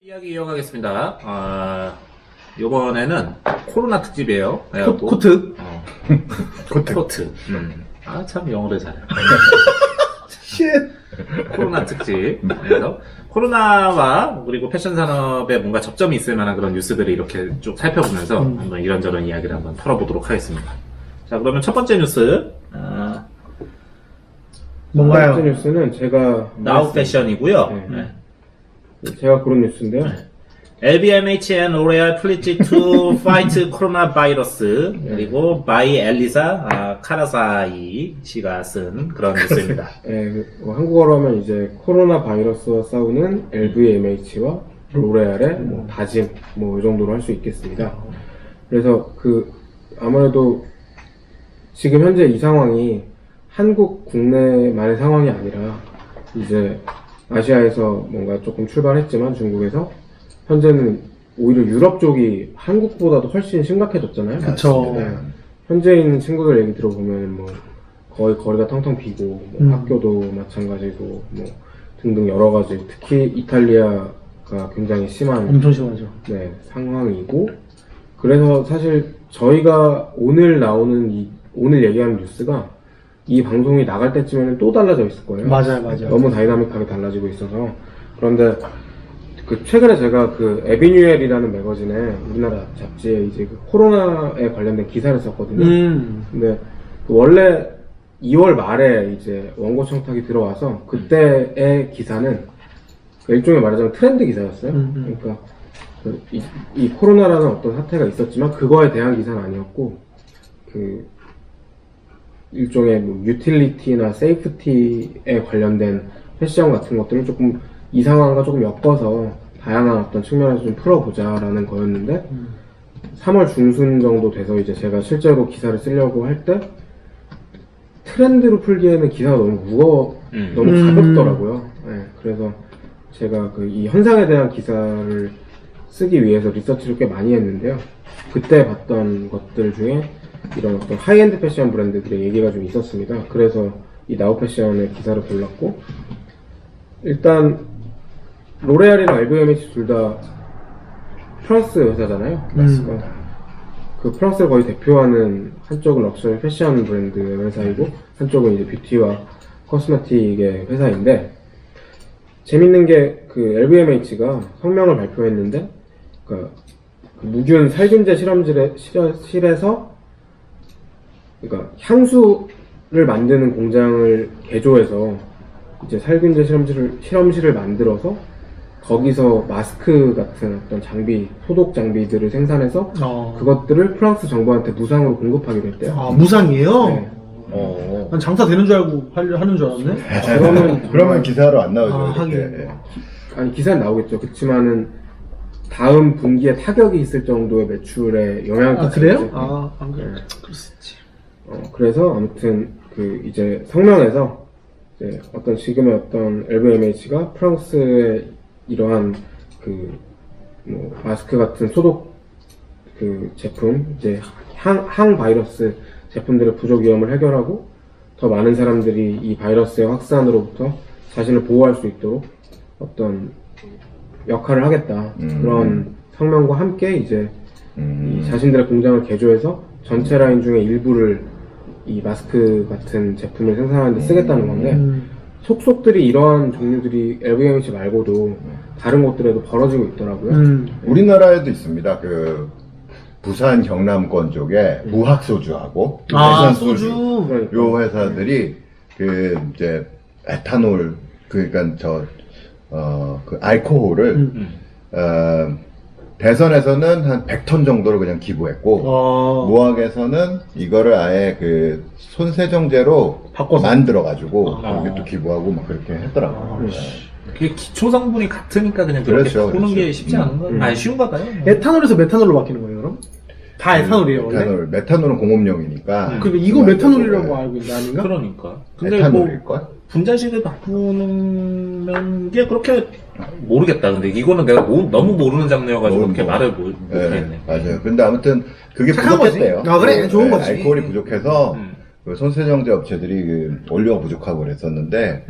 이야기 이어가겠습니다. 요번에는 코로나 특집이에요. 코트? 코트. 참 영어를 잘해. 코로나 특집. 그래서 코로나와 그리고 패션 산업에 뭔가 접점이 있을 만한 그런 뉴스들을 이렇게 쭉 살펴보면서 한번 이런저런 이야기를 한번 털어보도록 하겠습니다. 자, 그러면 첫 번째 뉴스. 뭔가요? 첫 번째 뉴스는 제가 나우 패션이고요. 네. 제가 그런 뉴스인데요. LVMH and L'Oreal pledge to fight coronavirus. 그리고 by 엘리사 카라사이 씨가 쓴 그런 뉴스입니다. 네, 한국어로 하면 이제 코로나 바이러스와 싸우는 LVMH와 로레알의 다짐 이 정도로 할 수 있겠습니다. 그래서 아무래도 지금 현재 이 상황이 한국 국내만의 상황이 아니라 이제 아시아에서 뭔가 조금 출발했지만 중국에서 현재는 오히려 유럽 쪽이 한국보다도 훨씬 심각해졌잖아요. 그쵸. 네. 현재 있는 친구들 얘기 들어보면 거의 거리가 텅텅 비고 학교도 마찬가지고 등등 여러 가지, 특히 이탈리아가 굉장히 심한 엄청 심하죠. 네, 상황이고, 그래서 사실 저희가 오늘 얘기하는 뉴스가 이 방송이 나갈 때쯤에는 또 달라져 있을 거예요. 맞아요. 너무 다이나믹하게 달라지고 있어서. 그런데 최근에 제가 에비뉴엘이라는 매거진에, 우리나라 잡지에 이제 코로나에 관련된 기사를 썼거든요. 근데 원래 2월 말에 이제 원고 청탁이 들어와서 그때의 기사는 일종의 말하자면 트렌드 기사였어요. 그러니까 이 코로나라는 어떤 사태가 있었지만 그거에 대한 기사는 아니었고, 일종의 유틸리티나 세이프티에 관련된 패션 같은 것들을 조금 이 상황과 조금 엮어서 다양한 어떤 측면에서 좀 풀어보자라는 거였는데, 3월 중순 정도 돼서 이제 제가 실제로 기사를 쓰려고 할 때 트렌드로 풀기에는 기사가 너무 너무 가볍더라고요. 네, 그래서 제가 이 현상에 대한 기사를 쓰기 위해서 리서치를 꽤 많이 했는데요. 그때 봤던 것들 중에 이런 어떤 하이엔드 패션 브랜드들의 얘기가 좀 있었습니다. 그래서 이 나우 패션의 기사를 골랐고, 일단 로레알이랑 LVMH 둘 다 프랑스 회사잖아요. 프랑스를 거의 대표하는, 한쪽은 럭셔리 패션 브랜드 회사이고 한쪽은 이제 뷰티와 코스메틱의 회사인데, 재밌는 게 LVMH가 성명을 발표했는데, 무균 살균제 실에서 향수를 만드는 공장을 개조해서 이제 살균제 실험실을 만들어서 거기서 마스크 같은 어떤 장비, 소독 장비들을 생산해서 그것들을 프랑스 정부한테 무상으로 공급하기로 했대요. 무상이에요? 네. 난 장사 되는 줄 알고 하는 줄 알았네? 그러면 기사로 안 나오죠. 하긴. 아니, 기사는 나오겠죠. 그렇지만은 다음 분기에 타격이 있을 정도의 매출에 영향을 끼치겠죠. 그래요? 안 그래. 그럴 수 있지. 그래서 아무튼 이제 성명에서 이제 지금의 어떤 LVMH가 프랑스의 이러한 마스크 같은 소독 제품, 이제 항바이러스 제품들의 부족 위험을 해결하고 더 많은 사람들이 이 바이러스의 확산으로부터 자신을 보호할 수 있도록 어떤 역할을 하겠다. 그런 성명과 함께 이제 이 자신들의 공장을 개조해서 전체 라인 중에 일부를 이 마스크 같은 제품을 생산하는 데 쓰겠다는 건데, 속속들이 이러한 종류들이 LVMH 말고도 다른 곳들에도 벌어지고 있더라고요. 우리나라에도 있습니다. 부산 경남권 쪽에 무학소주하고 소주. 요 회사들이 이제 에탄올, 그러니까 알코올을 대선에서는 한 100톤 정도를 그냥 기부했고, 무학에서는 이거를 아예 손세정제로 바꿔서 만들어가지고 거기 또 기부하고 그렇게 했더라고요. 그게 기초 성분이 같으니까 그냥 그렇게 그렇죠, 바꾸는 그렇죠. 게 쉽지 않은 거. 아니, 쉬운가 봐요. 에탄올에서 메탄올로 바뀌는 거예요, 그럼? 다 에탄올이에요, 원래? 메탄올은 공업용이니까. 그러니까 이거 메탄올이라고 알고 있는데, 아닌가? 그러니까. 근데 에탄올일걸? 분자식을 바꾸는 게 그렇게 모르겠다. 근데 이거는 내가 너무 모르는 장르여가지고 그렇게 말을 못했네. 맞아요. 근데 아무튼 그게 착한 부족했대요. 거지. 그래? 좋은 거지. 알코올이 부족해서 손세정제 업체들이 원료가 부족하고 그랬었는데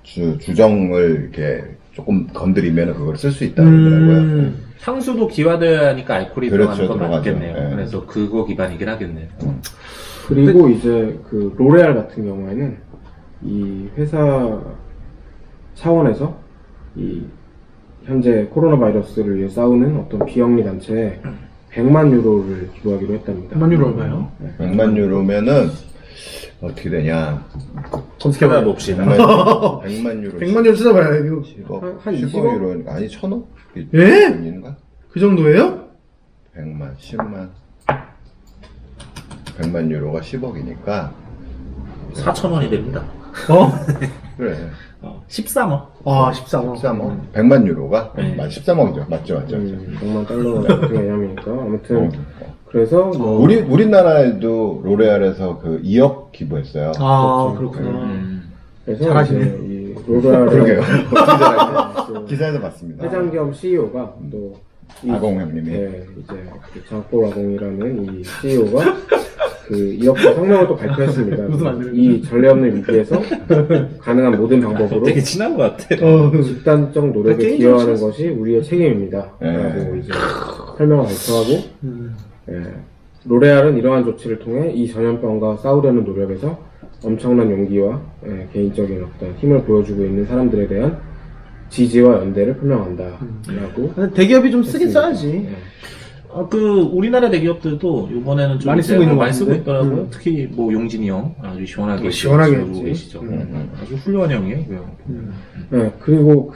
주정을 이렇게 조금 건드리면 그걸 쓸 수 있다고 그러더라고요. 향수도 기화되어야 하니까 알코올이 그렇죠, 들어가는 건 들어가죠. 맞겠네요. 네. 그래서 그거 기반이긴 하겠네요. 그리고 이제 그 로레알 같은 경우에는 이 회사 차원에서 이 현재 코로나 바이러스를 위해 싸우는 어떤 비영리 단체에 100만 유로를 기부하기로 했답니다. 100만 유로 얼마요? 100만 유로면은 어떻게 되냐? 검색해봐요. 찾아봅시다. 100만 유로. 100만 유로 찾아봐요. 이거. 10억, 한 10억 20억? 유로니까 아니 1,000억? 예? 인가? 그 정도예요? 100만, 10만. 100만 유로가 10억이니까 4,000원이 됩니다. 어? 그래. 13원. 아, 13억. 13억. 100만 유로가 네. 13억이죠. 맞죠. 100만 달러가 같은 개념이니까 아무튼 어. 그래서 뭐 우리나라에도 로레알에서 그 2억 기부했어요. 아, 그렇구나. 그래서 잘하시네. 이제 이 로레알의 그러게요. 그 기사에서 봤습니다. 회장 겸 CEO가 또 이- 아공 형님이. 네, 이제 그 장볼 아공이라는 이 CEO가 그 이렇게 성명을 또 발표했습니다. 웃으면 안 되는데. 이 전례 없는 위기에서 가능한 모든 방법으로 되게 친한 것 같아. 집단적 노력에 게임 기여하는 좀 것이 우리의 책임입니다. 네. 라고 이제 설명을 발표하고 음. 예, 로레알은 이러한 조치를 통해 이 전염병과 싸우려는 노력에서 엄청난 용기와 개인적인 어떤 힘을 보여주고 있는 사람들에 대한 지지와 연대를 표명한다. 라고 대기업이 좀 쓰긴 써야지. 우리나라 대기업들도 이번에는 좀 많이 이제 쓰고 있는 것 많이 쓰고 같은데? 있더라고요. 특히 뭐 용진이 형 아주 시원하게 시원하게 쓰고 했지. 계시죠. 아주 훌륭한 형이에요. 그 형. 네, 그리고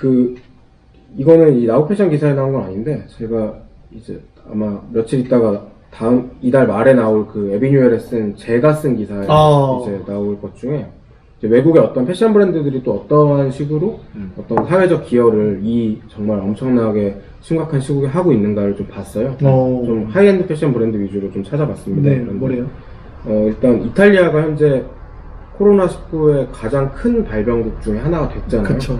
이거는 이 나우 패션 기사에 나온 건 아닌데, 제가 이제 아마 며칠 있다가 이달 말에 나올 그 에비뉴엘에 제가 쓴 기사에 이제 나올 것 중에, 이제 외국의 어떤 패션 브랜드들이 또 어떠한 식으로 어떤 사회적 기여를 이 정말 엄청나게 심각한 시국에 하고 있는가를 좀 봤어요. 좀 하이엔드 패션 브랜드 위주로 좀 찾아봤습니다. 네, 그런데, 뭐래요? 일단 이탈리아가 현재 코로나19의 가장 큰 발병국 중에 하나가 됐잖아요. 그쵸.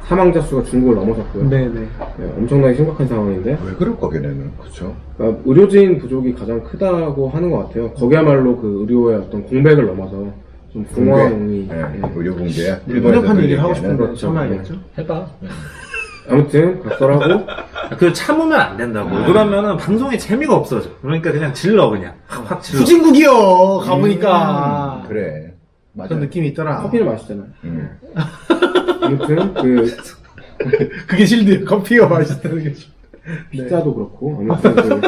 사망자 수가 중국을 넘어섰고요. 네네. 네, 엄청나게 심각한 상황인데, 왜 그럴까 걔네는. 그쵸? 그러니까 의료진 부족이 가장 크다고 하는 것 같아요. 거기야말로 그 의료의 어떤 공백을 넘어서 좀 공황이. 네. 예. 의료 붕괴야. 번역한 얘기를 하고 싶은데 그렇죠. 참아야겠죠? 해봐. 아무튼 각설하고 그 참으면 안 된다고. 그러면은 방송에 재미가 없어져. 그러니까 그냥 질러 그냥 확 질러. 후진국이요 가보니까 그래. 맞아. 그런 느낌이 있더라. 커피를 마시잖아요. 응. 아무튼 그게 실드 커피가 맛있다는 게. 피자도 그렇고 아무튼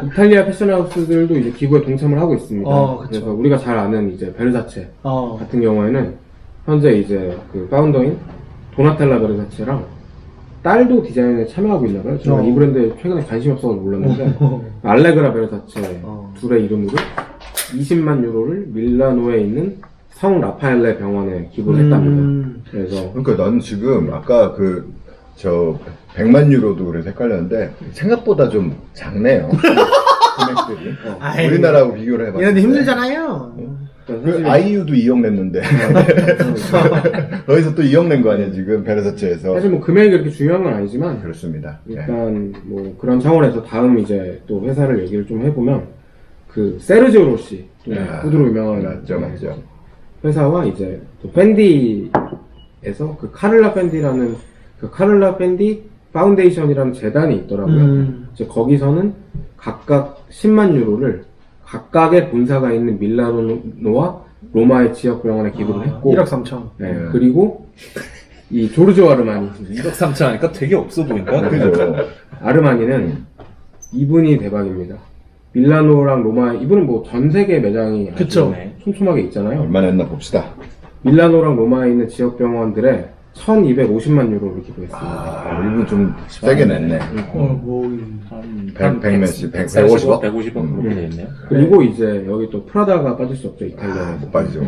이탈리아 패션하우스들도 이제 기부에 동참을 하고 있습니다. 그쵸. 그래서 우리가 잘 아는 이제 베르사체 어. 같은 경우에는 현재 이제 그 파운더인 도나텔라 베르사체랑 딸도 디자인에 참여하고 있나봐요. 제가 이 브랜드에 최근에 관심이 없어서 몰랐는데 알레그라 베르사체 둘의 이름으로 20만 유로를 밀라노에 있는 성 라파엘레 병원에 기부를 했답니다. 그래서 그러니까 난 지금 아까 100만 유로도 그래서 헷갈렸는데 생각보다 좀 작네요. 금액들이. 아이, 우리나라하고 비교를 해봤을 때. 얘네들 힘들잖아요. 그 아이유도 2억 냈는데 거기서 또 2억 낸 거 아니야 지금 베르사체에서. 사실 뭐 금액이 그렇게 중요한 건 아니지만 그렇습니다. 일단 뭐 그런 차원에서 다음 이제 또 회사를 얘기를 좀 해보면 그 세르지오 로시 후드로 유명한 맞죠. 회사와 이제 또 펜디에서 그 카를라 펜디라는 그 카를라 펜디 파운데이션이라는 재단이 있더라고요. 이제 거기서는 각각 10만 유로를 각각의 본사가 있는 밀라노와 로마의 지역 병원에 기부를 했고 1억 3천. 네, 그리고 이 조르조 아르마니 1억 3천 하니까 되게 없어 보인다. 그죠. 아르마니는 이분이 대박입니다. 밀라노랑 로마 이분은 뭐 전 세계 매장이 아주 그쵸. 촘촘하게 있잖아요. 얼마나 했나 봅시다. 밀라노랑 로마에 있는 지역 병원들에 1,250만 유로를 기부했습니다. 이분 좀 세게 냈네. 뭐 100 몇십, 150억? 150억 그렇게 돼 있네요. 그리고 이제 여기 또 프라다가 빠질 수 없죠, 이탈리아에. 못 빠지죠.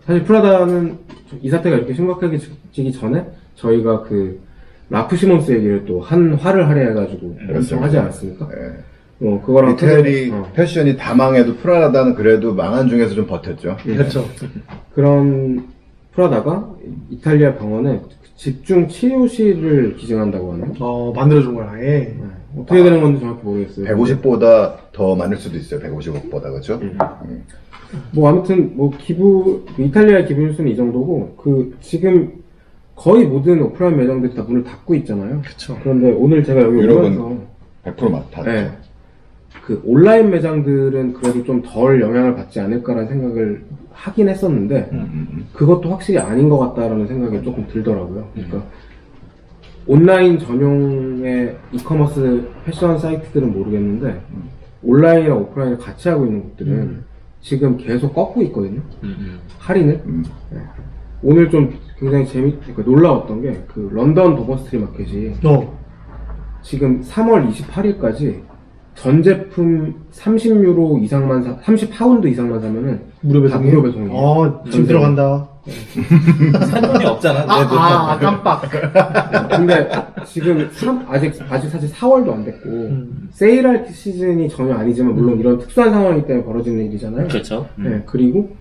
사실 프라다는 이 사태가 이렇게 심각해지기 전에 저희가 그 라프 시몬스 얘기를 또 한 화를 할애해가지고 엄청 하지 않았습니까? 네. 그거랑 이태리 패션이 다 망해도 프라다는 그래도 망한 중에서 좀 버텼죠. 그렇죠. 그런 프라다가 이탈리아 병원에 집중 치료실을 기증한다고 하네요. 만들어준 거야, 아예. 어떻게 되는 건지 정확히 모르겠어요. 150보다 더 많을 수도 있어요. 150억보다 그렇죠? 뭐 아무튼 뭐 이탈리아 기부 뉴스는 이 정도고 지금 거의 모든 오프라인 매장들이 다 문을 닫고 있잖아요. 그쵸. 그런데 오늘 제가 여기 유럽은 오면서 100% 맞다. 네. 그 온라인 매장들은 그래도 좀 덜 영향을 받지 않을까라는 생각을 하긴 했었는데 그것도 확실히 아닌 것 같다라는 생각이 조금 들더라고요. 그러니까 온라인 전용의 이커머스 패션 사이트들은 모르겠는데 온라인이랑 오프라인을 같이 하고 있는 곳들은 지금 계속 꺾고 있거든요. 할인을. 네. 오늘 좀 굉장히 그러니까 놀라웠던 게 그 런던 도버스트리 마켓이 지금 3월 28일까지 전 제품 30유로 이상만 30파운드 이상만 사면은 무료 다 배송이에요? 무료 배송이에요. 지금 들어간다. 산 돈이 없잖아. 깜빡. 근데 지금 아직 사실 4월도 안 됐고 세일할 시즌이 전혀 아니지만 물론 이런 특수한 상황이기 때문에 벌어지는 일이잖아요. 그렇죠. 네, 그리고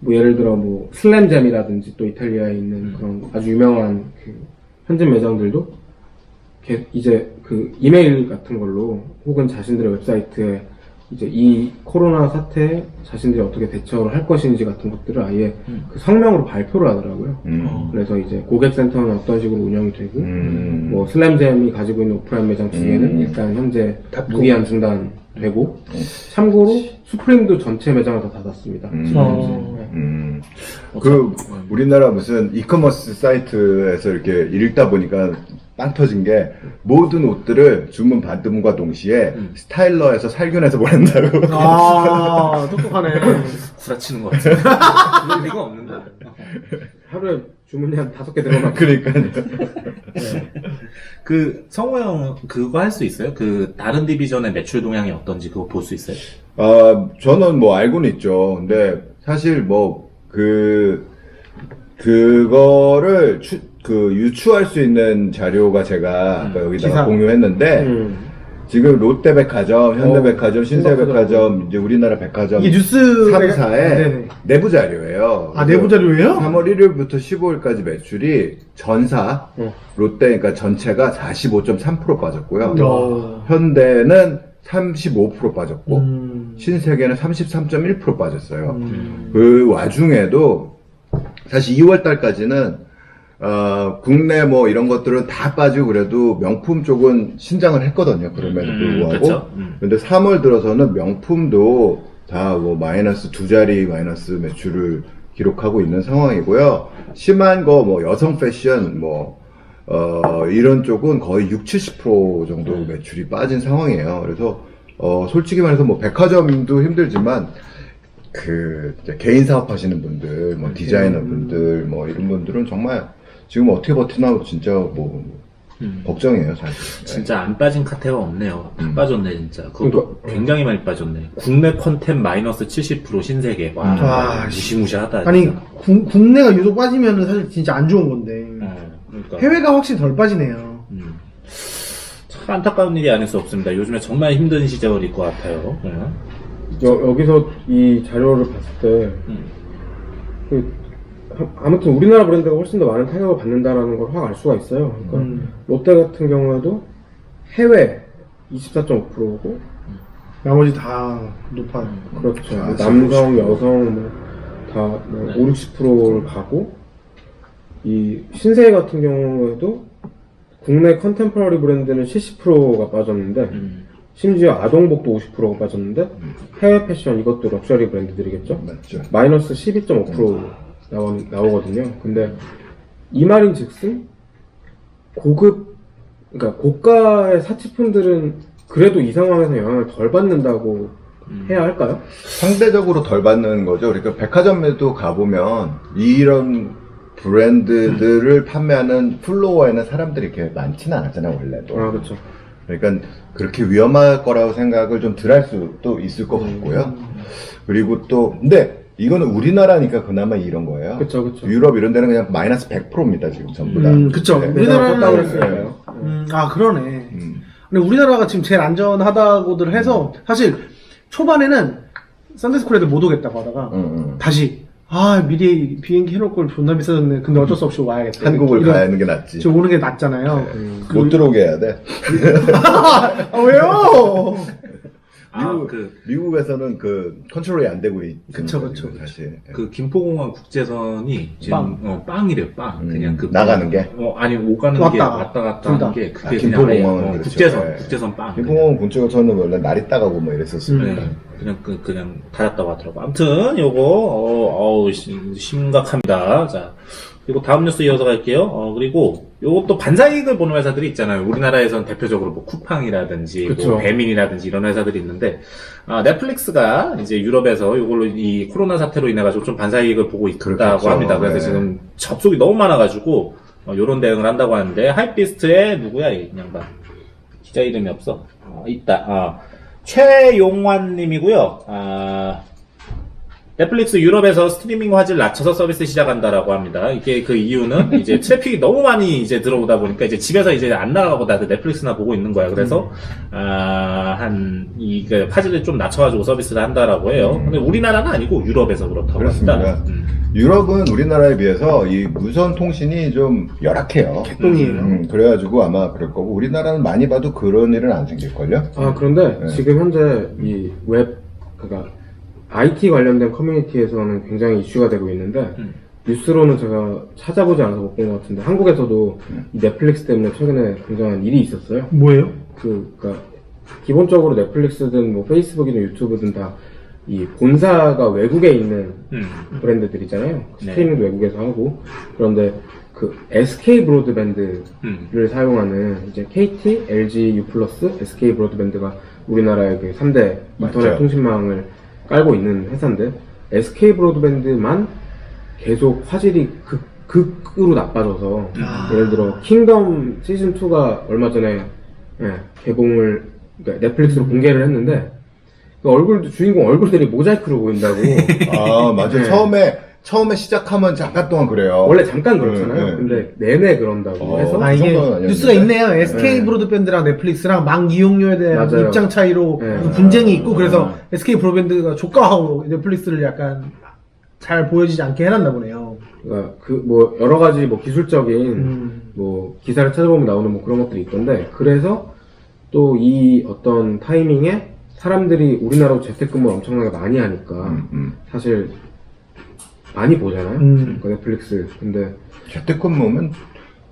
뭐 예를 들어 뭐 슬램잼이라든지 또 이탈리아에 있는 그런 아주 유명한 그 현지 매장들도 이제 그 이메일 같은 걸로 혹은 자신들의 웹사이트에 이제 이 코로나 사태에 자신들이 어떻게 대처를 할 것인지 같은 것들을 아예 그 성명으로 발표를 하더라고요. 그래서 이제 고객센터는 어떤 식으로 운영이 되고 뭐 슬램잼이 가지고 있는 오프라인 매장 중에는 일단 현재 무기한 중단되고 참고로 수프림도 전체 매장을 다 닫았습니다. 그 우리나라 무슨 이커머스 사이트에서 이렇게 읽다 보니까 빵 터진 게 모든 옷들을 주문 받음과 동시에 스타일러에서 살균해서 보낸다고. 똑똑하네. 구라치는 것 같아. 그럴 리가 없는데. 하루에 주문이 한 5개 들어가면 그러니까요. 그 성호 형 그거 할 수 있어요? 그 다른 디비전의 매출 동향이 어떤지 그거 볼 수 있어요? 저는 뭐 알고는 있죠. 근데 사실 뭐 그거를 유추할 수 있는 자료가 제가 아까 여기다가 기사. 공유했는데 지금 롯데백화점, 현대백화점, 신세백화점, 이제 우리나라 백화점 이게 뉴스 3사의 내부 자료예요. 내부 자료예요? 3월 1일부터 15일까지 매출이 전사 롯데 그러니까 전체가 45.3% 빠졌고요. 현대는 35% 빠졌고 신세계는 33.1% 빠졌어요. 그 와중에도 사실 2월 달까지는 국내 뭐 이런 것들은 다 빠지고 그래도 명품 쪽은 신장을 했거든요. 그럼에도 불구하고. 근데 3월 들어서는 명품도 다 뭐 마이너스 2자리 마이너스 매출을 기록하고 있는 상황이고요. 심한 거 뭐 여성 패션 뭐 이런 쪽은 거의 60-70% 정도 매출이 빠진 상황이에요. 그래서 솔직히 말해서 뭐 백화점도 힘들지만 이제 개인 사업하시는 분들, 뭐 디자이너 분들, 뭐 이런 분들은 정말 지금 어떻게 버티나 진짜 뭐 걱정이에요, 사실. 진짜 안 빠진 카테가 없네요. 다 빠졌네 진짜. 그것도 그러니까, 굉장히 많이 빠졌네. 국내 컨텐 마이너스 70% 신세계. 와, 무시무시하다. 아니 진짜. 국내가 유독 빠지면 사실 진짜 안 좋은 건데 그러니까. 해외가 확실히 덜 빠지네요. 참 안타까운 일이 아닐 수 없습니다. 요즘에 정말 힘든 시절일 것 같아요. 네. 여기서 이 자료를 봤을 때 아무튼 우리나라 브랜드가 훨씬 더 많은 타격을 받는다라는 걸 확 알 수가 있어요. 그러니까 롯데 같은 경우에도 해외 24.5%고 나머지 다 높아요. 그렇죠. 뭐 남성, 여성 다 5-60%를 가고 이 신세계 같은 경우에도 국내 컨템퍼러리 브랜드는 70%가 빠졌는데 심지어 아동복도 50%가 빠졌는데 해외 패션 이것도 럭셔리 브랜드들이겠죠? 맞죠. 마이너스 12.5% 나오거든요. 근데 이 말인 즉슨 그러니까 고가의 사치품들은 그래도 이 상황에서 영향을 덜 받는다고 해야 할까요? 상대적으로 덜 받는 거죠. 그러니까 백화점에도 가보면 이런 브랜드들을 판매하는 플로어에는 사람들이 이렇게 많지는 않았잖아요, 원래도. 그렇죠. 그러니까 그렇게 위험할 거라고 생각을 좀 덜 할 수도 있을 것 같고요. 그리고 또, 근데 이거는 우리나라니까 그나마 이런 거예요. 그쵸. 유럽 이런 데는 그냥 마이너스 100%입니다, 지금 전부 다. 그쵸. 네. 우리나라는 했으니까요. 그러네. 근데 우리나라가 지금 제일 안전하다고들 해서 사실 초반에는 썬데스쿨 애들 못 오겠다고 하다가 다시 미리 비행기 해놓을 걸 존나 비싸졌네. 근데 어쩔 수 없이 와야겠다. 한국을 가는 게 낫지. 지금 오는 게 낫잖아요. 못 들어오게 해야 돼. 왜요? 미국에서는 그 컨트롤이 안 되고 있는 그쵸. 사실. 그 김포공항 국제선이 지금 빵이래요, 빵. 그냥 그 나가는 게? 아니 오가는 게 왔다 갔다 하는 게 그게 그냥 아예 김포공항은 그렇죠. 국제선 빵. 김포공항 본쪽에서는 원래 날이 따가고 뭐 이랬었습니다. 네, 그냥 닫았다고 하더라고. 아무튼 요거 심각합니다. 자, 그리고 다음 뉴스 이어서 갈게요. 그리고 요것도 반사이익을 보는 회사들이 있잖아요. 우리나라에선 대표적으로 뭐 쿠팡이라든지 그쵸. 뭐 배민이라든지 이런 회사들이 있는데 넷플릭스가 이제 유럽에서 요걸로 이 코로나 사태로 인해 가지고 좀 반사이익을 보고 있다고 그렇겠죠. 합니다. 그래서 네. 지금 접속이 너무 많아가지고 요런 대응을 한다고 하는데 하이피스트의 누구야 이 양반 기자 이름이 없어. 있다. 최용환님이고요. 넷플릭스 유럽에서 스트리밍 화질 낮춰서 서비스 시작한다라고 합니다. 이게 그 이유는 이제 트래픽이 너무 많이 이제 들어오다 보니까 이제 집에서 이제 안 나가고 다들 넷플릭스나 보고 있는 거야. 그래서 그 화질을 좀 낮춰가지고 서비스를 한다라고 해요. 근데 우리나라는 아니고 유럽에서 그렇다고 그렇습니다. 합니다. 유럽은 우리나라에 비해서 이 무선 통신이 좀 열악해요. 개똥이에요. 그래가지고 아마 그럴 거고 우리나라는 많이 봐도 그런 일은 안 생길걸요? 그런데 네. 지금 현재 이 그러니까 IT 관련된 커뮤니티에서는 굉장히 이슈가 되고 있는데 뉴스로는 제가 찾아보지 않아서 못 본 것 같은데 한국에서도 이 넷플릭스 때문에 최근에 굉장한 일이 있었어요. 뭐예요? 그러니까 기본적으로 넷플릭스든 뭐 페이스북이든 유튜브든 다 이 본사가 외국에 있는 브랜드들이잖아요. 스트리밍도 외국에서 하고. 그런데 그 SK 브로드밴드를 사용하는 이제 KT, LG U+, SK 브로드밴드가 우리나라의 그 3대 인터넷 맞죠. 통신망을 깔고 있는 회사인데 SK 브로드밴드만 계속 화질이 극으로 나빠져서 예를 들어 킹덤 시즌2가 얼마 전에 개봉을 그러니까 넷플릭스로 공개를 했는데 그 주인공 얼굴들이 모자이크로 보인다고. 맞아. 네. 처음에 시작하면 잠깐 동안 그래요. 원래 잠깐 그렇잖아요. 네. 근데 내내 그런다고 해서 그 이게 정도는 아니었는데. 뉴스가 있네요. SK 브로드밴드랑 넷플릭스랑 망 이용료에 대한 맞아요. 입장 차이로 네. 분쟁이 있고 그래서 SK 브로드밴드가 조가하고 넷플릭스를 약간 잘 보여지지 않게 해놨나 보네요. 그러니까 뭐 여러 가지 뭐 기술적인 뭐 기사를 찾아보면 나오는 뭐 그런 것들이 있던데 그래서 또 이 어떤 타이밍에 사람들이 우리나라로 재택근무를 엄청나게 많이 하니까 사실 많이 보잖아요. 그러니까 넷플릭스. 근데 재택근무면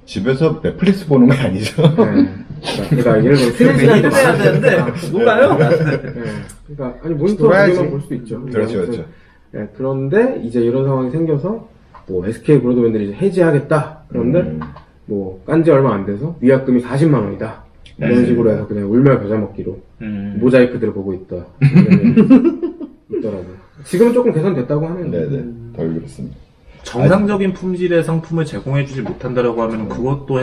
집에서 넷플릭스 보는 거 아니죠? 그러니까 예를 들어 쉬는 시간이 더 해야 되는데 놀아요? 그러니까 아니 모니터 놀아야지. 보기만 볼 수도 있죠. 그렇죠, 아무튼, 그렇죠. 그런데 이제 이런 상황이 생겨서 뭐 SK 브로드밴드를 이제 해지하겠다. 그런데 뭐 깐 지 얼마 안 돼서 위약금이 40만 원이다. 이런 식으로 해서 그냥 울며 겨자 먹기로 모자이크들을 보고 있다. 있더라고요. 지금은 조금 개선됐다고 하네요. 네네. 덜 그렇습니다. 정상적인 품질의 상품을 제공해주지 못한다라고 하면 그것도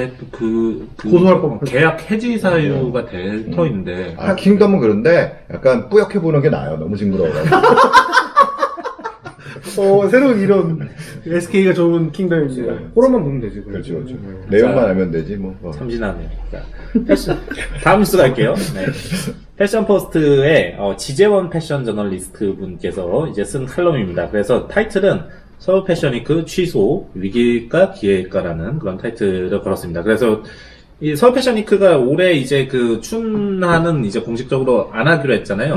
고소할 법. 계약 해지 사유가 될 터인데. 킹덤은 그런데 약간 뿌옇게 보는 게 나아요. 너무 징그러워가지고. 새로운 이런 SK가 좋은 킹덤입니다. 호러만 보면 되지. 그럼. 그렇죠, 그렇죠. 내용만 알면 되지, 뭐. 참신하네. 자, 다음 뉴스 갈게요. 네. 패션 포스트의 지재원 패션 저널리스트 분께서 이제 쓴 칼럼입니다. 그래서 타이틀은 서울 패션위크 취소 위기일까 기회일까라는 그런 타이틀을 걸었습니다. 그래서 이 서울 패션위크가 올해 이제 그 춘하는 이제 공식적으로 안 하기로 했잖아요.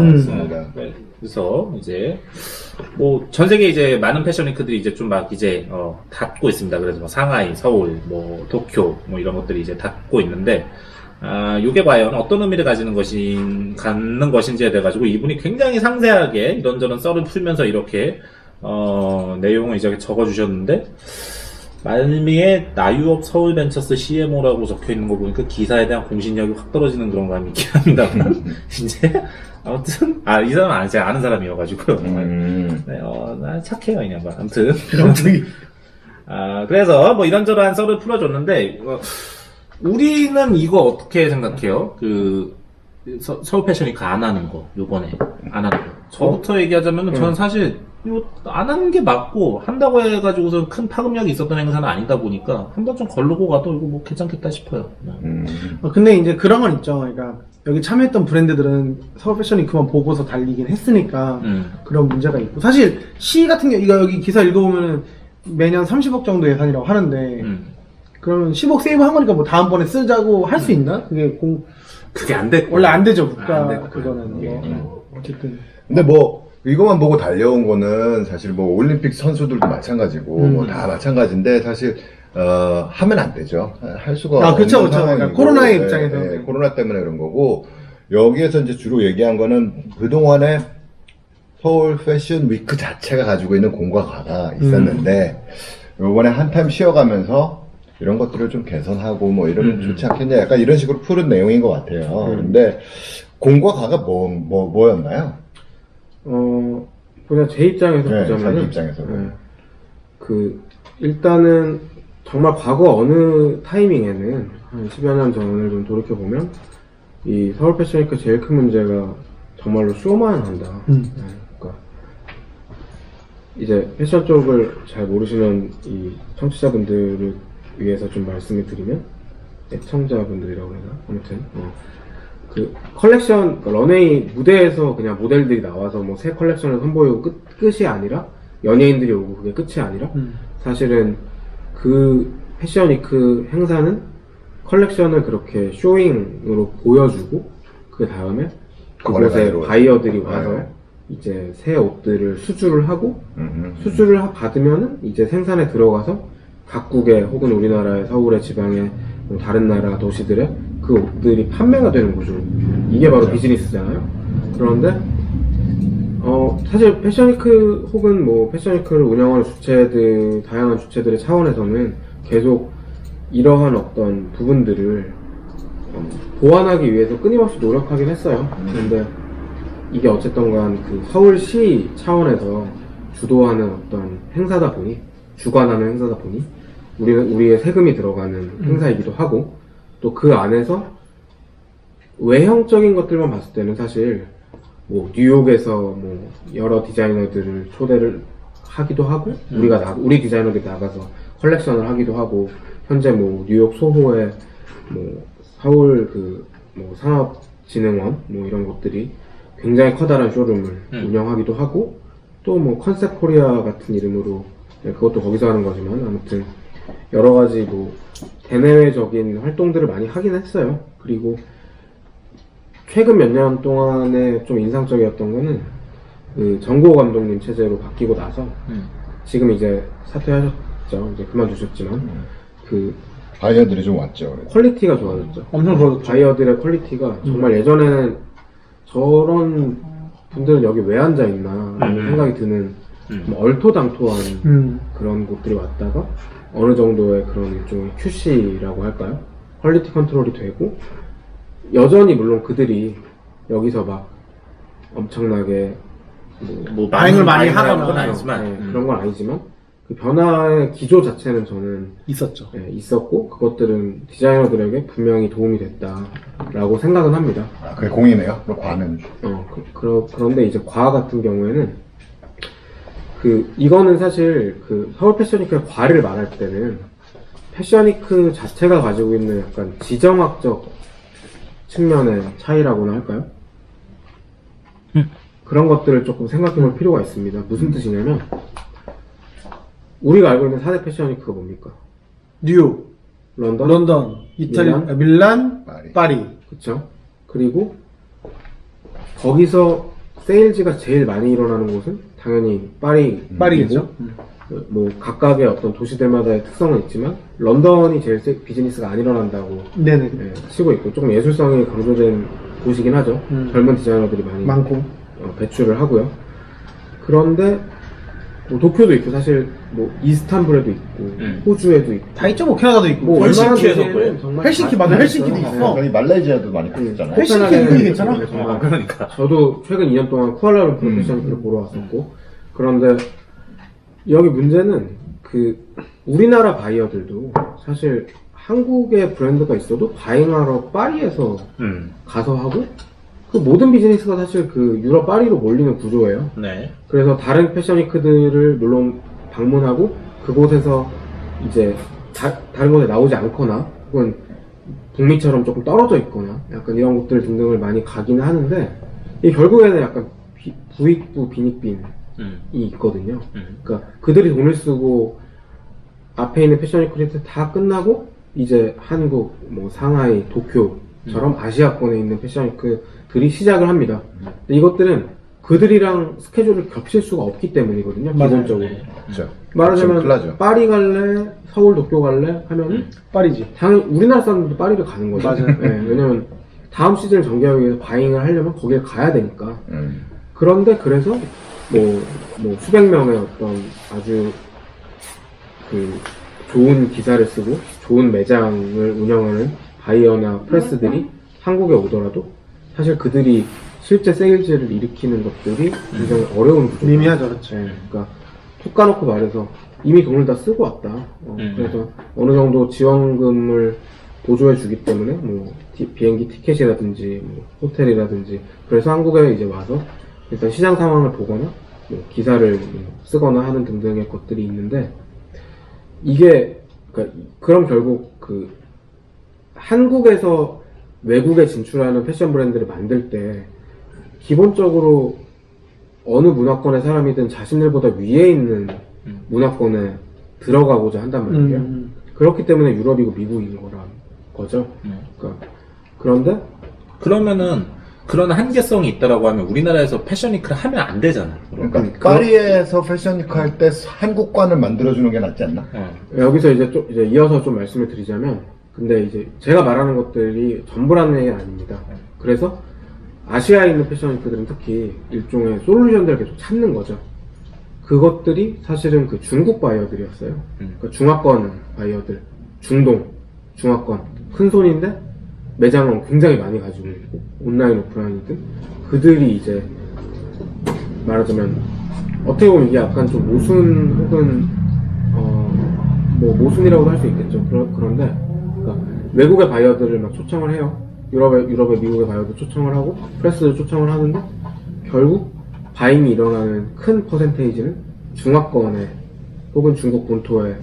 그래서 이제 뭐 전 세계 이제 많은 패션위크들이 이제 좀 막 이제 닫고 있습니다. 그래서 뭐 상하이, 서울, 뭐 도쿄 뭐 이런 것들이 이제 닫고 있는데 요게 과연 어떤 의미를 갖는 것인지에 대해 가지고 이분이 굉장히 상세하게 이런저런 썰을 풀면서 이렇게 내용을 이제 적어주셨는데 말미에 나유업 서울벤처스 CMO라고 적혀 있는 거 보니까 기사에 대한 공신력이 확 떨어지는 그런 감이 있긴 합니다. 이제 아무튼 이 사람은 제가 아는 사람이어가지고 네, 나 착해요 이 양반. 아무튼 그래서 뭐 이런저런 썰을 풀어줬는데 우리는 이거 어떻게 생각해요? 서울 패션위크 안 하는 거 요번에 안 하는 거. 저부터 얘기하자면은 저는 사실 이거 안 하는 게 맞고 한다고 해가지고서 큰 파급력이 있었던 행사는 아니다 보니까 한번 좀 걸르고 가도 이거 뭐 괜찮겠다 싶어요. 근데 이제 그런 건 있죠. 그러니까 여기 참여했던 브랜드들은 서울 패션위크만 보고서 달리긴 했으니까 그런 문제가 있고 사실 시 같은 경우 이거 여기 기사 읽어보면 매년 30억 정도 예산이라고 하는데 그러면 10억 세이브 한 거니까 뭐 다음번에 쓰자고 할 수 있나? 그게 안 돼. 원래 안 되죠. 국가 안 될 거예요. 그거는 예. 뭐. 어쨌든. 근데 뭐 이것만 보고 달려온 거는 사실 뭐 올림픽 선수들도 마찬가지고 뭐 다 마찬가지인데 사실 하면 안 되죠. 할 수가 아, 그쵸, 없는 그쵸. 상황이고. 코로나의 입장에서. 코로나 때문에 그런 거고 여기에서 이제 주로 얘기한 거는 그동안에 서울 패션 위크 자체가 가지고 있는 공과 가가 있었는데 요번에 한참 쉬어가면서 이런 것들을 좀 개선하고 뭐 이러면 좋지 않겠냐 약간 이런 식으로 푸른 내용인 것 같아요. 근데 공과 가가 뭐였나요? 그냥 제 입장에서 네, 보자면 자기 입장에서. 일단은 정말 과거 어느 타이밍에는 한 10여 년 전을 좀 돌이켜보면 이 서울 패션위크 제일 큰 문제가 정말로 쇼만 한다. 그러니까 이제 패션 쪽을 잘 모르시는 이 청취자분들을 위해서 좀 말씀을 드리면 애청자분들이라고 해야 되나? 아무튼 그 컬렉션 런웨이 무대에서 그냥 모델들이 나와서 뭐 새 컬렉션을 선보이고 끝이 아니라 연예인들이 오고 그게 끝이 아니라 사실은 그 패션위크 행사는 컬렉션을 그렇게 쇼잉으로 보여주고 그 다음에 그곳에 바이어들이 와서 이제 새 옷들을 수주를 하고 수주를 받으면은 이제 생산에 들어가서 각국의 혹은 우리나라의 서울의 지방의 뭐 다른 나라 도시들의 그 옷들이 판매가 되는 거죠. 이게 바로 비즈니스잖아요. 그런데 사실 패션위크 혹은 뭐 패션위크를 운영하는 주체들 다양한 주체들의 차원에서는 계속 이러한 어떤 부분들을 보완하기 위해서 끊임없이 노력하긴 했어요. 그런데 이게 어쨌든 간 그 서울시 차원에서 주도하는 어떤 행사다 보니 주관하는 행사다 보니 우리의 세금이 들어가는 행사이기도 하고 또 그 안에서 외형적인 것들만 봤을 때는 사실 뭐 뉴욕에서 뭐 여러 디자이너들을 초대를 하기도 하고 우리 디자이너들이 나가서 컬렉션을 하기도 하고 현재 뭐 뉴욕 소호의 뭐 서울 그 뭐 산업진흥원 뭐 이런 곳들이 굉장히 커다란 쇼룸을 운영하기도 하고 또 뭐 컨셉 코리아 같은 이름으로 그것도 거기서 하는 거지만 아무튼 여러 가지 뭐 대내외적인 활동들을 많이 하긴 했어요. 그리고 최근 몇 년 동안에 좀 인상적이었던 거는 그 정고 감독님 체제로 바뀌고 나서 지금 이제 사퇴하셨죠. 이제 그만두셨지만 그 바이어들이 좀 왔죠. 그래도. 퀄리티가 좋아졌죠. 엄청 좋아졌죠. 바이어들의 퀄리티가 정말 예전에는 저런 분들은 여기 왜 앉아 있나 라는 생각이 드는 좀 얼토당토한 그런 곳들이 왔다가 어느 정도의 그런 일종의 QC라고 할까요? 퀄리티 컨트롤이 되고 여전히 물론 그들이 여기서 막 엄청나게 뭐 다행을 많이 하는 하거나 건 아니지만 그런 건 아니지만 그 변화의 기조 자체는 저는 있었죠. 있었고 그것들은 디자이너들에게 분명히 도움이 됐다라고 생각은 합니다. 아, 그게 공이네요. 그럼 과는. 그런데 이제 과 같은 경우에는 이거는 사실 그 서울 패션위크의 과를 말할 때는 패션위크 자체가 가지고 있는 약간 지정학적 측면의 차이라고나 할까요? 그런 것들을 조금 생각해 볼 필요가 있습니다. 무슨 뜻이냐면 우리가 알고 있는 4대 패션위크가 뭡니까? 뉴욕, 런던, 이탈리, 밀란, 파리. 그쵸? 그리고 거기서 세일즈가 제일 많이 일어나는 곳은 당연히 파리겠죠. 뭐 각각의 어떤 도시들마다의 특성은 있지만 런던이 제일 비즈니스가 안 일어난다고 네네. 치고 있고 조금 예술성이 강조된 곳이긴 하죠. 젊은 디자이너들이 많이 많고 배출을 하고요. 그런데 뭐 도쿄도 있고 사실 뭐 이스탄불에도 있고 호주에도 있고 다 있죠. 뭐 캐나다도 있고. 뭐 얼마나 헬싱키에서 도시에는 또 정말 헬싱키 다 맞아. 있어요. 헬싱키도 있어. 여기 말레이시아도 많이 갔었잖아요. 헬싱키 은근히 괜찮아. 네, 정말 그러니까 저도 최근 2년 동안 쿠알라룸푸르 패션위크를 보러 왔었고 그런데 여기 문제는 우리나라 바이어들도 사실 한국의 브랜드가 있어도 바잉하러 파리에서 가서 하고 그 모든 비즈니스가 사실 그 유럽 파리로 몰리는 구조예요. 네. 그래서 다른 패션위크들을 물론 방문하고 그곳에서 이제 다른 곳에 나오지 않거나 혹은 북미처럼 조금 떨어져 있거나 약간 이런 곳들 등등을 많이 가기는 하는데 이 결국에는 약간 부익부 빈익빈이 있거든요. 그러니까 그들이 돈을 쓰고 앞에 있는 패션위크를 다 끝나고 이제 한국, 뭐 상하이, 도쿄 위크처럼 아시아권에 있는 패션 위크들이 시작을 합니다. 근데 이것들은 그들이랑 스케줄을 겹칠 수가 없기 때문이거든요. 맞아요. 기본적으로. 그렇죠. 말하자면 플라죠. 파리 갈래, 서울 도쿄 갈래 하면은 파리지. 당연히 우리나라 사람들도 파리를 가는 거죠. 맞아요. 네, 왜냐면 다음 시즌을 전개하기 위해서 바잉을 하려면 거기에 가야 되니까. 그런데 그래서 뭐 수백 명의 어떤 아주 그 좋은 기사를 쓰고 좋은 매장을 운영하는 바이어나 프레스들이 한국에 오더라도 사실 그들이 실제 세일즈를 일으키는 것들이 굉장히 어려운 구조죠. 미미하죠, 그렇죠. 네, 그러니까 툭 까놓고 말해서 이미 돈을 다 쓰고 왔다. 그래서 어느 정도 지원금을 보조해 주기 때문에 뭐 비행기 티켓이라든지 뭐 호텔이라든지 그래서 한국에 이제 와서 일단 시장 상황을 보거나 뭐 기사를 뭐 쓰거나 하는 등등의 것들이 있는데 이게 그럼 결국 그 한국에서 외국에 진출하는 패션 브랜드를 만들 때 기본적으로 어느 문화권의 사람이든 자신들보다 위에 있는 문화권에 들어가고자 한단 말이에요. 그렇기 때문에 유럽이고 미국인 거란 거죠. 그러니까 그런데 그러면은 그런 한계성이 있다라고 하면 우리나라에서 패션 위크를 하면 안 되잖아. 그러니까 파리에서 패션위크 할 때 한국관을 만들어주는 게 낫지 않나? 여기서 이제 이어서 좀 말씀을 드리자면 근데 이제 제가 말하는 것들이 전부라는 얘기는 아닙니다. 그래서 아시아에 있는 패션 위크들은 특히 일종의 솔루션들을 계속 찾는 거죠. 그것들이 사실은 그 중국 바이어들이었어요. 그러니까 중화권 바이어들, 중동, 중화권, 큰 손인데 매장은 굉장히 많이 가지고 있고 온라인 오프라인이든 그들이 이제 말하자면 어떻게 보면 이게 약간 좀 모순 혹은 뭐 모순이라고도 할 수 있겠죠. 그런데 그러니까 외국의 바이어들을 막 초청을 해요. 유럽의 미국의 바이어도 초청을 하고 프레스도 초청을 하는데 결국 바잉이 일어나는 큰 퍼센테이지는 중화권에 혹은 중국 본토에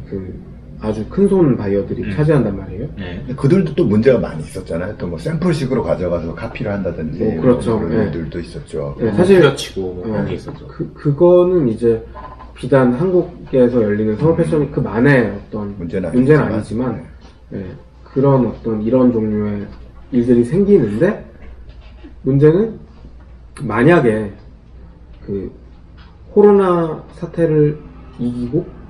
그 아주 큰 손 바이어들이 차지한단 말이에요. 근데 그들도 또 문제가 많이 있었잖아요. 또 뭐 샘플식으로 가져가서 카피를 한다든지 그렇죠. 그런 네. 일들도 있었죠. 네, 사실 후려치고 뭐 그런 게 있었죠. 그거는 이제 비단 한국에서 열리는 서울 패션 위크만의 어떤 문제는 아니지만 네, 그런 어떤 이런 종류의 일들이 생기는데 문제는 만약에 그 코로나 사태를 이기고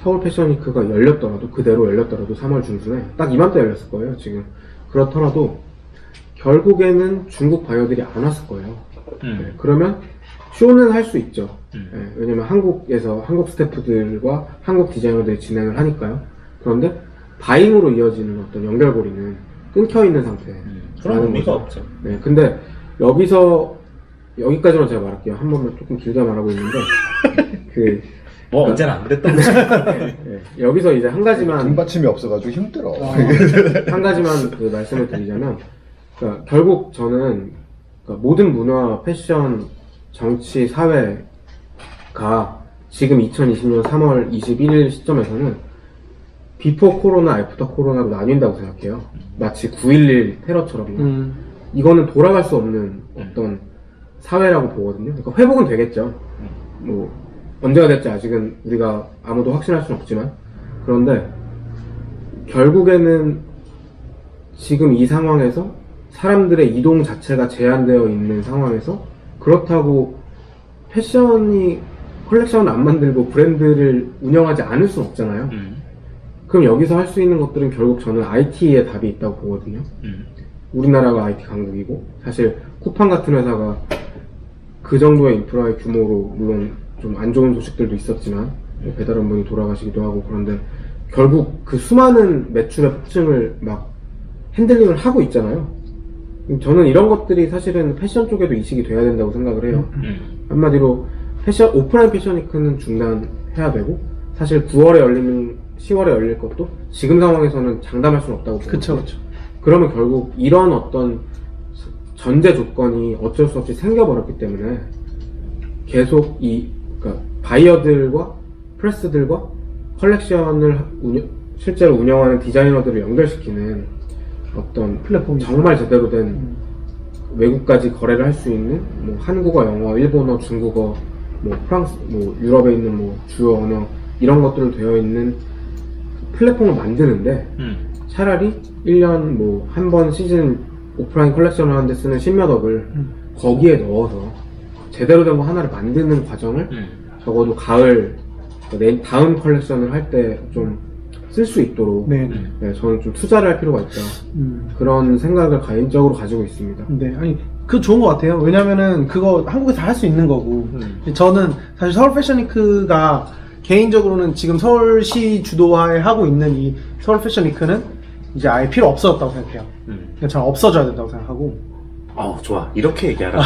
서울 패션 위크가 열렸더라도 그대로 열렸더라도 3월 중순에 딱 이맘때 열렸을 거예요 지금. 그렇더라도 결국에는 중국 바이어들이 안 왔을 거예요. 네, 그러면 쇼는 할 수 있죠. 네, 왜냐면 한국에서 한국 스태프들과 한국 디자이너들이 진행을 하니까요. 그런데 바잉으로 이어지는 어떤 연결고리는 끊겨 있는 상태. 그런 의미가 없죠. 네, 근데 여기까지만 제가 말할게요. 한 번만 조금 길게 말하고 있는데 언제나 안 그랬던 네, 여기서 이제 한 가지만 등받침이 없어가지고 힘들어. 한 가지만 그 말씀을 드리자면 그러니까 결국 저는 그러니까 모든 문화, 패션, 정치, 사회가 지금 2020년 3월 21일 시점에서는 비포 코로나, 애프터 코로나로 나뉜다고 생각해요. 마치 9.11 테러처럼요. 이거는 돌아갈 수 없는 어떤 사회라고 보거든요. 그러니까 회복은 되겠죠. 뭐 언제가 될지 아직은 우리가 아무도 확신할 수는 없지만 그런데 결국에는 지금 이 상황에서 사람들의 이동 자체가 제한되어 있는 상황에서 그렇다고 컬렉션을 안 만들고 브랜드를 운영하지 않을 수는 없잖아요. 그럼 여기서 할 수 있는 것들은 결국 저는 IT에 답이 있다고 보거든요. 우리나라가 IT 강국이고 사실 쿠팡 같은 회사가 그 정도의 인프라의 규모로 물론 좀 안 좋은 소식들도 있었지만 배달원분이 돌아가시기도 하고 그런데 결국 그 수많은 매출의 폭증을 막 핸들링을 하고 있잖아요. 저는 이런 것들이 사실은 패션 쪽에도 이식이 돼야 된다고 생각을 해요. 한마디로 오프라인 패션 위크는 중단해야 되고 사실 9월에 열리는 10월에 열릴 것도 지금 상황에서는 장담할 수는 없다고 보거든요. 그쵸. 그러면 결국 이런 어떤 전제 조건이 어쩔 수 없이 생겨버렸기 때문에 계속 그러니까 바이어들과 프레스들과 컬렉션을 실제로 운영하는 디자이너들을 연결시키는 어떤 플랫폼 정말 제대로 된 외국까지 거래를 할 수 있는 뭐 한국어, 영어, 일본어, 중국어, 뭐 프랑스, 뭐 유럽에 있는 뭐 주요 언어 이런 것들로 되어 있는 플랫폼을 만드는데 차라리 1년 뭐 한 번 시즌 오프라인 컬렉션을 하는데 쓰는 10몇 억을 거기에 넣어서 제대로 된 거 하나를 만드는 과정을 적어도 가을 다음 컬렉션을 할 때 좀 쓸 수 있도록 네. 네, 저는 좀 투자를 할 필요가 있다. 그런 생각을 개인적으로 가지고 있습니다. 네, 아니, 그 좋은 것 같아요. 왜냐면은 그거 한국에서 할 수 있는 거고. 저는 사실 서울 패션위크가 개인적으로는 지금 서울시 주도하에 하고 있는 이 서울 패션위크는 이제 아예 필요 없어졌다고 생각해요. 그냥 저는 없어져야 된다고 생각하고. 좋아. 이렇게 얘기하라.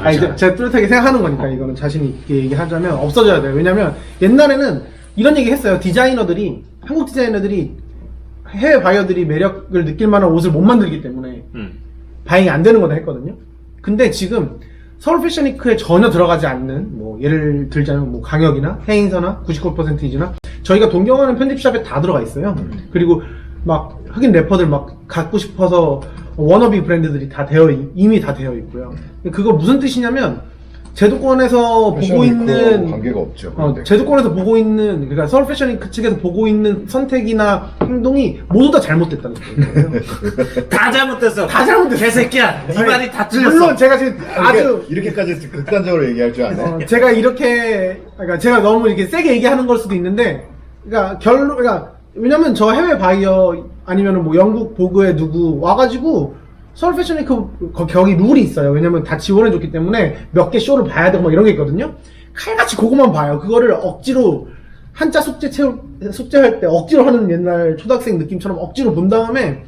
아니, 제가 뚜렷하게 생각하는 거니까 이거는 자신 있게 얘기하자면 없어져야 돼요. 왜냐면 옛날에는 이런 얘기 했어요. 한국 디자이너들이 해외 바이어들이 매력을 느낄 만한 옷을 못 만들기 때문에 바잉이 안 되는 거다 했거든요. 근데 지금 서울 패션위크에 전혀 들어가지 않는 뭐 예를 들자면 뭐 강혁이나 해인서나 99%이나 저희가 동경하는 편집샵에 다 들어가 있어요. 그리고 막 흑인 래퍼들 막 갖고 싶어서 워너비 브랜드들이 다 이미 다 되어 있고요. 그거 무슨 뜻이냐면 제도권에서 보고 있는 관계가 없죠. 제도권에서 보고 있는 그러니까 서울 패션위크 측에서 보고 있는 선택이나 행동이 모두 다 잘못됐다는 거예요. 다 잘못됐어. 다 잘못됐어. 개새끼야. 네 말이 다 틀렸어. 물론 제가 지금 아주 이렇게까지 극단적으로 얘기할 줄 아네. 제가 그러니까 제가 너무 이렇게 세게 얘기하는 걸 수도 있는데, 그러니까 왜냐면 저 해외 바이어 아니면은 뭐 영국 보그에 누구 와가지고 서울 패션위크 거기 룰이 있어요. 왜냐면 다 지원해줬기 때문에 몇 개 쇼를 봐야 되고 막 이런 게 있거든요. 칼같이 그거만 봐요. 그거를 억지로 한자 숙제할 때 억지로 하는 옛날 초등학생 느낌처럼 억지로 본 다음에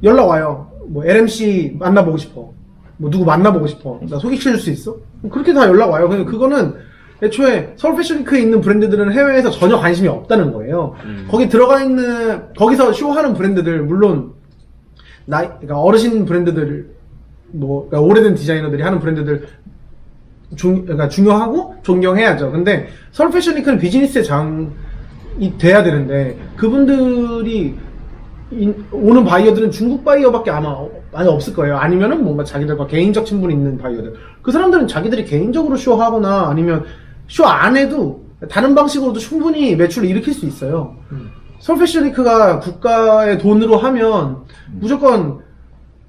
연락 와요. 뭐 LMC 만나보고 싶어. 뭐 누구 만나보고 싶어. 나 소개시켜줄 수 있어? 그렇게 다 연락 와요. 근데 그거는 애초에 서울 패션위크에 있는 브랜드들은 해외에서 전혀 관심이 없다는 거예요. 거기서 쇼하는 브랜드들, 물론 그러니까 어르신 브랜드들, 그러니까 오래된 디자이너들이 하는 브랜드들 그러니까 중요하고 존경해야죠. 근데 서울 패션위크는 비즈니스의 장이 돼야 되는데 그분들이 오는 바이어들은 중국 바이어밖에 아마 많이 없을 거예요. 아니면은 뭔가 자기들과 개인적 친분이 있는 바이어들. 그 사람들은 자기들이 개인적으로 쇼하거나 아니면 쇼 안 해도 다른 방식으로도 충분히 매출을 일으킬 수 있어요. 서울 패션위크가 국가의 돈으로 하면 무조건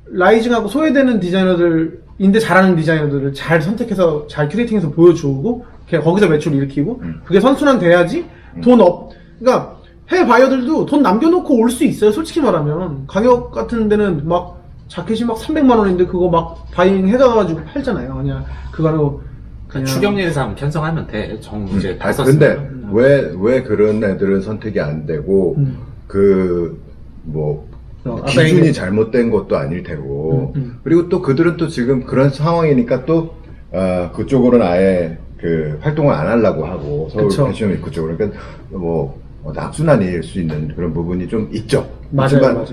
라이징하고 소외되는 디자이너들인데 잘하는 디자이너들을 잘 선택해서 잘 큐레이팅해서 보여주고 거기서 매출을 일으키고 그게 선순환 돼야지 그러니까 해외 바이어들도 돈 남겨놓고 올 수 있어요. 솔직히 말하면 강역 같은 데는 막 자켓이 막 300만 원인데 그거 막 바잉 해가지고 팔잖아요. 그거는 그냥 추경예산 편성하면 돼. 이제 다 썼으면. 근데 왜 그런 애들은 선택이 안 되고 기준이 잘못된 것도 아닐 테고 그리고 또 그들은 또 지금 그런 상황이니까 또 그쪽으로는 아예 그 활동을 안 하려고 하고 서울 패션위크 쪽으로 그러니까 낙순환일 수 있는 그런 부분이 좀 있죠. 맞아요.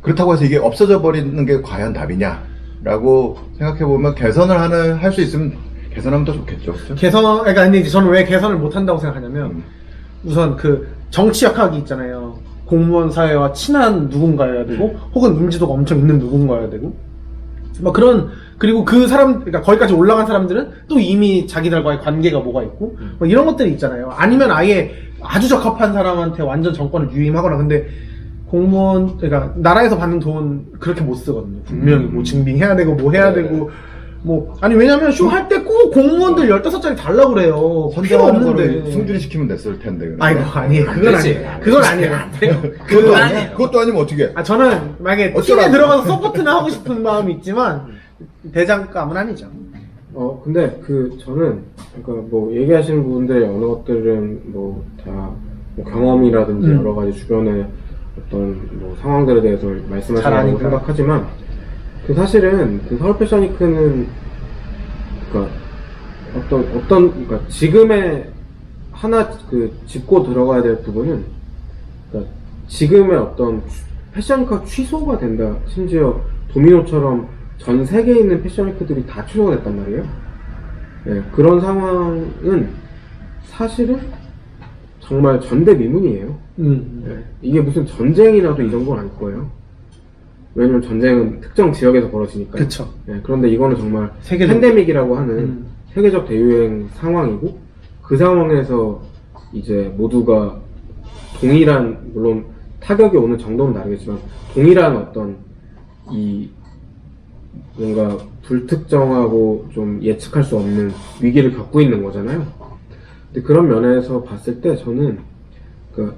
그렇다고 해서 이게 없어져 버리는 게 과연 답이냐라고 생각해 보면 개선을 할 수 있으면 개선하면 더 좋겠죠. 그렇죠? 그러니까 근데 이제 저는 왜 개선을 못 한다고 생각하냐면 우선 그 정치 역학이 있잖아요. 공무원 사회와 친한 누군가여야 되고 혹은 인지도가 엄청 있는 누군가여야 되고 그리고 그 사람 그러니까 거기까지 올라간 사람들은 또 이미 자기들과의 관계가 뭐가 있고 이런 것들이 있잖아요. 아니면 아예 아주 적합한 사람한테 완전 정권을 유임하거나 근데 공무원 그러니까 나라에서 받는 돈 그렇게 못 쓰거든요. 분명히 뭐 증빙해야 되고 뭐 해야 되고 아니 왜냐면 쇼 할 때 꼭 공무원들 15자리 달라고 그래요. 필요 없는데 승준이 시키면 됐을 텐데. 아니에요. 그건 아니에요. 그건 아니에요. 그것도 아니면 어떻게? 저는 만약에 팀에 들어가서 서포트나 하고 싶은 마음이 있지만 대장감은 아니죠. 근데 저는 그러니까 얘기하시는 부분들 어느 것들은 다 경험이라든지 여러 가지 주변의 어떤 상황들에 대해서 말씀하시라고 생각하지만 사실은 서울 패션위크는 그러니까 지금의 하나 짚고 들어가야 될 부분은 그러니까 지금의 어떤 패션위크가 취소가 된다. 심지어 도미노처럼 전 세계에 있는 패션위크들이 다 취소가 됐단 말이에요. 네, 그런 상황은 사실은 정말 전대미문이에요. 네, 이게 무슨 전쟁이라도 이 정도는 아닐 거예요. 왜냐면 전쟁은 특정 지역에서 벌어지니까. 그쵸. 네, 그런데 이거는 정말 팬데믹이라고 하는 세계적 대유행 상황이고 그 상황에서 이제 모두가 동일한, 물론 타격이 오는 정도는 다르겠지만 동일한 어떤 이 뭔가 불특정하고 좀 예측할 수 없는 위기를 겪고 있는 거잖아요. 근데 그런 면에서 봤을 때 저는 그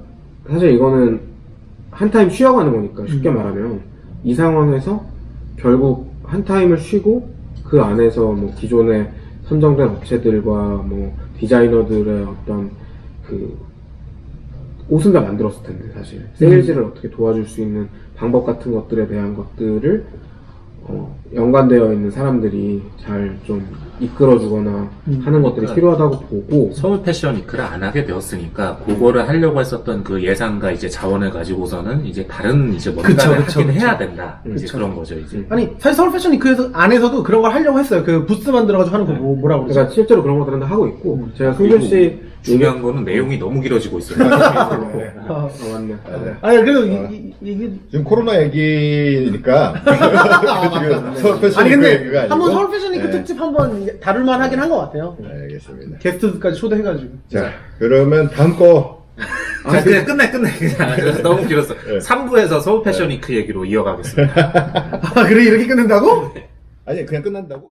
사실 이거는 한 타임 쉬어가는 거니까 쉽게 말하면 이 상황에서 결국 한 타임을 쉬고 그 안에서 뭐 기존에 선정된 업체들과 뭐 디자이너들의 어떤 그 옷은 다 만들었을 텐데 사실 세일즈를 어떻게 도와줄 수 있는 방법 같은 것들에 대한 것들을 연관되어 있는 사람들이 잘 좀 이끌어주거나 하는 것들이 필요하다고 보고 서울 패션 위크를 안 하게 되었으니까 그거를 하려고 했었던 그 예산과 이제 자원을 가지고서는 이제 다른 이제 뭔가를 하긴 해야 된다. 이제 그런 거죠 이제. 아니 사실 서울 패션 위크에서 안에서도 그런 걸 하려고 했어요. 그 부스 만들어가지고 하는 거 뭐라고 그러지? 그러니까 실제로 그런 것들은 다 하고 있고 제가 승준 씨 중요한 거는 내용이 너무 길어지고 있어요. 맞네. 아니 그래도 이게 지금 코로나 얘기니까 지금 서울 패션 아니 근데 얘기가 아니고. 한번 서울 패션 위크 네. 특집 한번 다룰만 하긴 한 것 같아요. 알겠습니다. 게스트까지 초대해가지고. 자, 그러면 다음 거. 자, 그냥 끝내. 그냥 너무 길었어. 3부에서 서울 패션 위크 얘기로 이어가겠습니다. 아 그래 이렇게 끝낸다고? 아니, 그냥 끝난다고?